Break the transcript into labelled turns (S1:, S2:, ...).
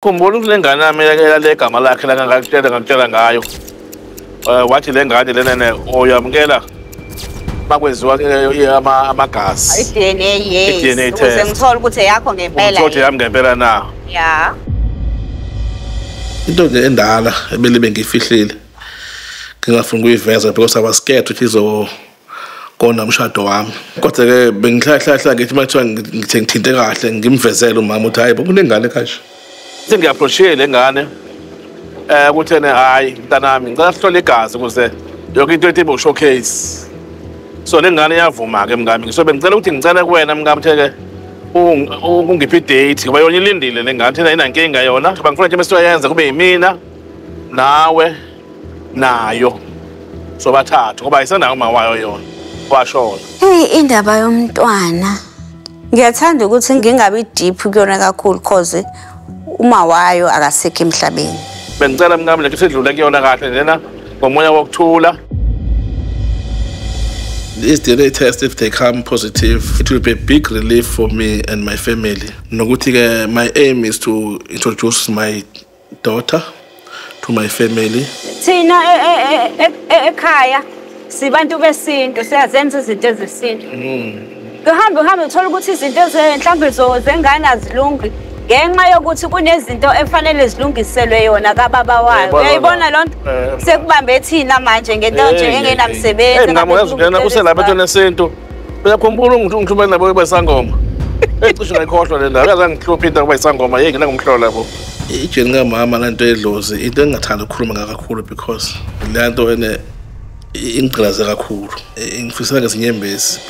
S1: Khumbula ukuthi lengane yami legama lakhe la ngakutshela ngayo. Wathi lengane lena oyamukela bakwenziwa amagazi.
S2: I-DNA yes.
S1: I-DNA test.
S2: Ukuze ngithola ukuthi yakho ngempela.
S1: Ukuthi yami ngempela na.
S2: Yeah.
S3: Into nje endala ebelibe ngifihlile. Ngingafuna ukuyiveza because I was scared ukuthi izokona umshado wami. Kodwa ke bengihlahla ngithi mathiwa ngithinte kahle ngimvezele umama ukuthi hayi kunengane kashe.
S1: Sengiapproachile lengane ukuthene hayi mntanami ngicela sihlole igazi ukuze yonke into ethe showcase. So lengane yavuma ke mngami ngisobe ngicela ukuthi ngicela kuwena mngami theke ungiphi date ngoba yona ilindile lengane thina inankinga yona bangifuna nje mase siyenza kube yimina nawe nayo so bathathu ngoba ayisanayo uma wayo yona washona.
S2: Hey indaba yomntwana ngiyathanda ukuthi ngingabi deep kuyona kakhulu cause uma wayo akasekho emhlabeni.
S1: Bengicela mngami lethu sidlule kuyona kahle lena ngomoya wokuthula.
S3: This DNA test, if they come positive, it will be a big relief for me and my family. Nokuthi my aim is to introduce my daughter to my family.
S2: Thina ekhaya sibantu besintu siyazenza izinto zesintu. Kuhambe uthola ukuthi izinto mhlawumbe zengane azilungi ngenxa yokuthi kunezinto efanele zilungiselwe yona kababa wayo. Uyayibona lonto sekubambe thina manje ngento nje engenamsebenzi.
S1: Ngiyena kuselapha ethu nesintu. Uyakhumbula ngithumela nabo besangoma. Ecishe ngayikhohlwa le ndaba yazi ngihlupha into kuba isangoma yeke ngingumhlola lapho.
S3: Ijeni kamama lento edlozi into engingathanda ukukhuluma ngakakhulu because lento ene ingqilaze kakhulu. Ngifisa ngezinyembezi.